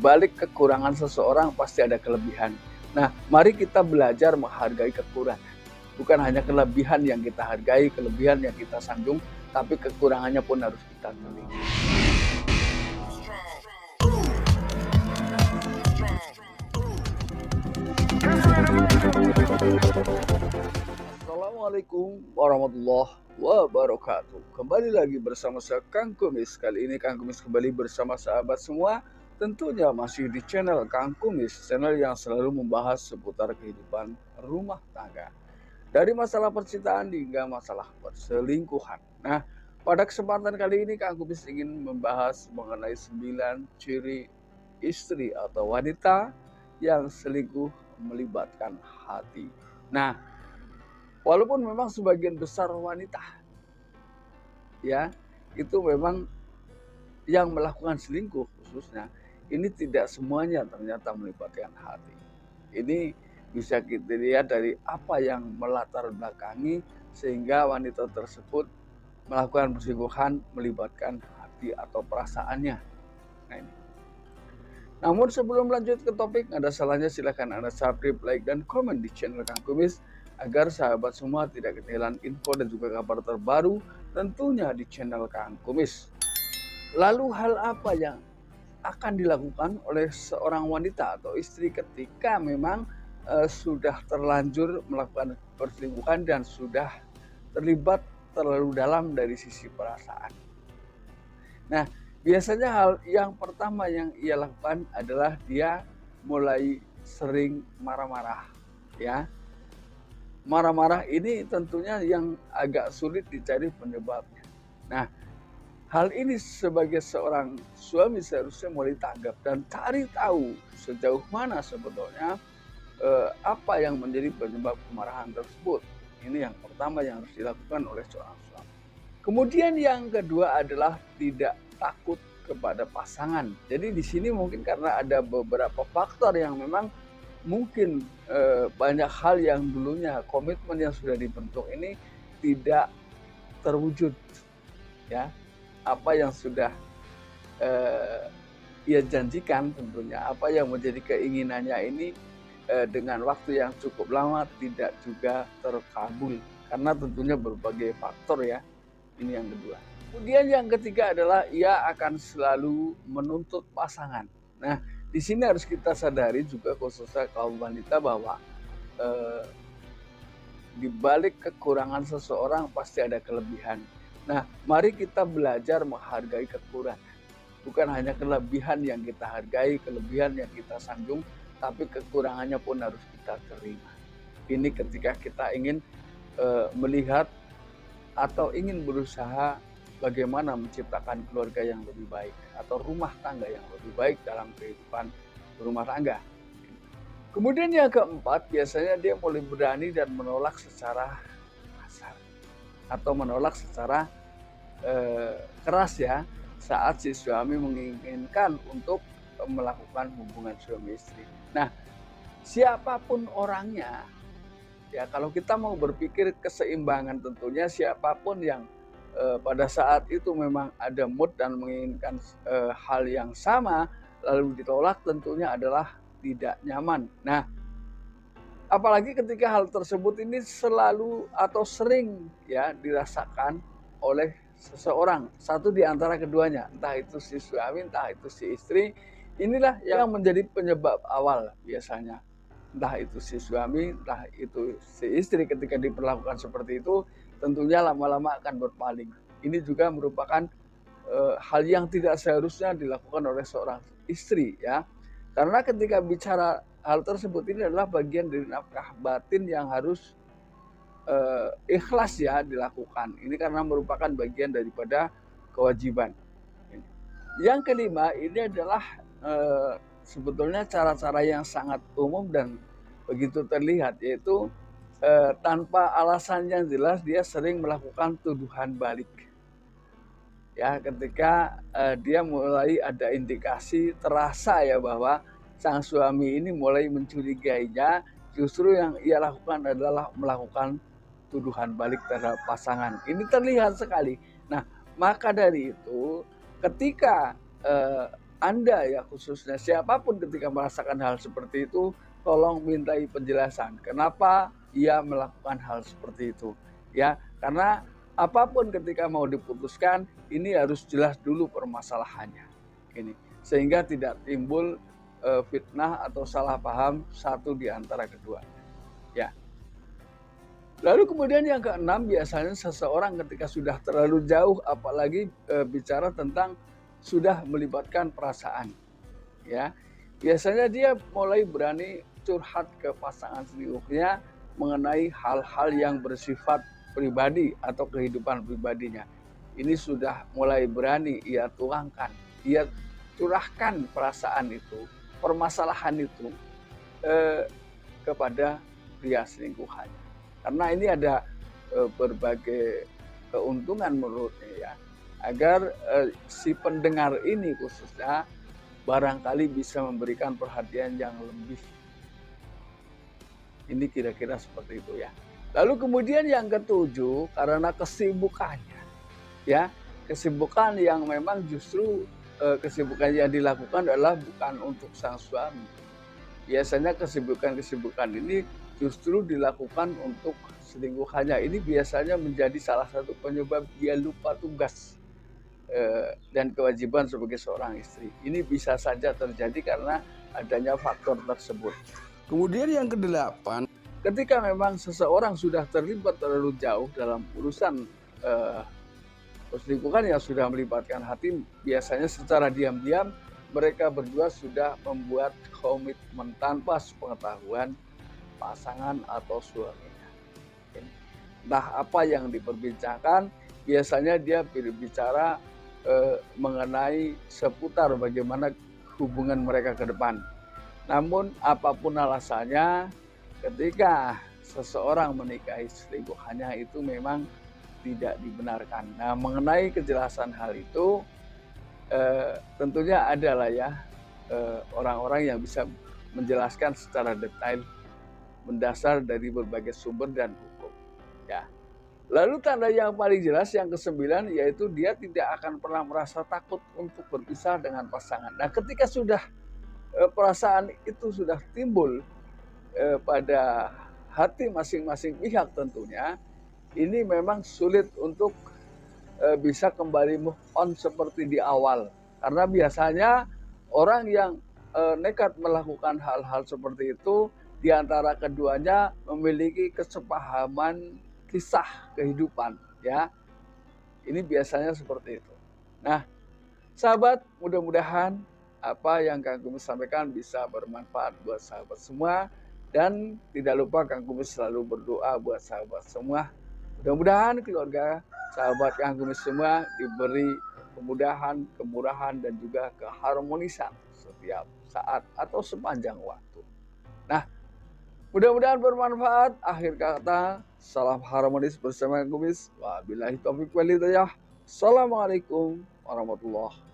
balik kekurangan seseorang pasti ada kelebihan. Nah, mari kita belajar menghargai kekurangan. Bukan hanya kelebihan yang kita hargai, kelebihan yang kita sanjung, tapi kekurangannya pun harus kita terima. Assalamualaikum warahmatullahi wabarakatuh. Kembali lagi bersama saya Kang Kumis. Kali ini Kang Kumis kembali bersama sahabat semua. Tentunya masih di channel Kang Kumis, channel yang selalu membahas seputar kehidupan rumah tangga. Dari masalah percintaan hingga masalah perselingkuhan. Nah, pada kesempatan kali ini Kang Kumis ingin membahas mengenai 9 ciri istri atau wanita yang selingkuh melibatkan hati. Nah, walaupun memang sebagian besar wanita ya itu memang yang melakukan selingkuh khususnya, ini tidak semuanya ternyata melibatkan hati. Ini bisa kita lihat dari apa yang melatar belakangi sehingga wanita tersebut melakukan perselingkuhan melibatkan hati atau perasaannya. Nah, ini. Namun sebelum lanjut ke topik, ada salahnya silakan Anda subscribe, like, dan komen di channel Kang Kumis agar sahabat semua tidak ketinggalan info dan juga kabar terbaru tentunya di channel Kang Kumis. Lalu hal apa yang akan dilakukan oleh seorang wanita atau istri ketika memang sudah terlanjur melakukan perselingkuhan dan sudah terlibat terlalu dalam dari sisi perasaan? Nah, biasanya hal yang pertama yang ia lakukan adalah dia mulai sering marah-marah, ya. Marah-marah ini tentunya yang agak sulit dicari penyebabnya. Nah, hal ini sebagai seorang suami seharusnya mulai tanggap dan cari tahu sejauh mana sebetulnya apa yang menjadi penyebab kemarahan tersebut. Ini yang pertama yang harus dilakukan oleh seorang suami. Kemudian yang kedua adalah tidak takut kepada pasangan. Jadi di sini mungkin karena ada beberapa faktor yang memang mungkin banyak hal yang dulunya komitmen yang sudah dibentuk ini tidak terwujud, ya. Apa yang sudah ia janjikan tentunya, apa yang menjadi keinginannya ini dengan waktu yang cukup lama tidak juga terkabul karena tentunya berbagai faktor, ya. Ini yang kedua. Kemudian yang ketiga adalah ia akan selalu menuntut pasangan. Nah, di sini harus kita sadari juga khususnya kaum wanita bahwa di balik kekurangan seseorang pasti ada kelebihan. Nah, mari kita belajar menghargai kekurangan. Bukan hanya kelebihan yang kita hargai, kelebihan yang kita sanjung, tapi kekurangannya pun harus kita terima. Ini ketika kita ingin melihat atau ingin berusaha bagaimana menciptakan keluarga yang lebih baik atau rumah tangga yang lebih baik dalam kehidupan rumah tangga. Kemudian yang keempat, biasanya dia mulai berani dan menolak secara kasar atau menolak secara keras, ya, saat si suami menginginkan untuk melakukan hubungan suami istri. Nah, siapapun orangnya, ya, kalau kita mau berpikir keseimbangan tentunya siapapun yang pada saat itu memang ada mood dan menginginkan hal yang sama lalu ditolak tentunya adalah tidak nyaman. Nah, apalagi ketika hal tersebut ini selalu atau sering, ya, dirasakan oleh seseorang, satu di antara keduanya, entah itu si suami, entah itu si istri. Inilah yang menjadi penyebab awal biasanya. Entah itu si suami, entah itu si istri, ketika diperlakukan seperti itu tentunya lama-lama akan berpaling. Ini juga merupakan hal yang tidak seharusnya dilakukan oleh seorang istri, ya. Karena ketika bicara hal tersebut ini adalah bagian dari nafkah batin yang harus ikhlas, ya, dilakukan. Ini karena merupakan bagian daripada kewajiban. Yang kelima, ini adalah sebetulnya cara-cara yang sangat umum dan begitu terlihat, yaitu tanpa alasan yang jelas dia sering melakukan tuduhan balik, ya, ketika dia mulai ada indikasi terasa, ya, bahwa sang suami ini mulai mencurigainya, justru yang ia lakukan adalah melakukan tuduhan balik terhadap pasangan. Ini terlihat sekali. Nah, maka dari itu ketika Anda ya khususnya siapapun ketika merasakan hal seperti itu, tolong mintai penjelasan kenapa ia melakukan hal seperti itu. Ya, karena apapun ketika mau diputuskan ini harus jelas dulu permasalahannya. Ini sehingga tidak timbul fitnah atau salah paham satu di antara keduanya. Ya. Lalu kemudian yang keenam, biasanya seseorang ketika sudah terlalu jauh, apalagi bicara tentang sudah melibatkan perasaan, ya biasanya dia mulai berani curhat ke pasangan selingkuhnya mengenai hal-hal yang bersifat pribadi atau kehidupan pribadinya. Ini sudah mulai berani ia tuangkan, ia curahkan perasaan itu, permasalahan itu kepada pria selingkuhannya. Karena ini ada berbagai keuntungan menurutnya ya, agar si pendengar ini khususnya barangkali bisa memberikan perhatian yang lebih. Ini kira-kira seperti itu ya. Lalu kemudian yang ketujuh, karena kesibukannya, ya kesibukan yang memang justru kesibukan yang dilakukan adalah bukan untuk sang suami. Biasanya kesibukan-kesibukan ini justru dilakukan untuk selingkuhannya. Ini biasanya menjadi salah satu penyebab dia lupa tugas dan kewajiban sebagai seorang istri. Ini bisa saja terjadi karena adanya faktor tersebut. Kemudian yang kedelapan, ketika memang seseorang sudah terlibat terlalu jauh dalam urusan perselingkuhan yang sudah melibatkan hati, biasanya secara diam-diam mereka berdua sudah membuat komitmen tanpa sepengetahuan pasangan atau suaminya. Entah apa yang diperbincangkan, biasanya dia berbicara mengenai seputar bagaimana hubungan mereka ke depan. Namun apapun alasannya, ketika seseorang menikahi selingkuhannya itu memang tidak dibenarkan. Nah, mengenai kejelasan hal itu tentunya adalah ya orang-orang yang bisa menjelaskan secara detail mendasar dari berbagai sumber dan hukum. Ya. Lalu tanda yang paling jelas yang ke-9 yaitu dia tidak akan pernah merasa takut untuk berpisah dengan pasangan. Nah, ketika sudah perasaan itu sudah timbul pada hati masing-masing pihak tentunya, ini memang sulit untuk bisa kembali move on seperti di awal. Karena biasanya orang yang nekat melakukan hal-hal seperti itu, di antara keduanya memiliki kesepahaman kisah kehidupan, ya. Ini biasanya seperti itu. Nah, sahabat, mudah-mudahan apa yang Kang Kumis sampaikan bisa bermanfaat buat sahabat semua. Dan tidak lupa Kang Kumis selalu berdoa buat sahabat semua. Mudah-mudahan keluarga sahabat Kang Kumis semua diberi kemudahan, kemurahan, dan juga keharmonisan setiap saat atau sepanjang waktu. Nah, mudah-mudahan bermanfaat. Akhir kata, salam harmonis bersama Kang Kumis. Wabillahi taufiq wal hidayah. Assalamualaikum warahmatullahi wabarakatuh.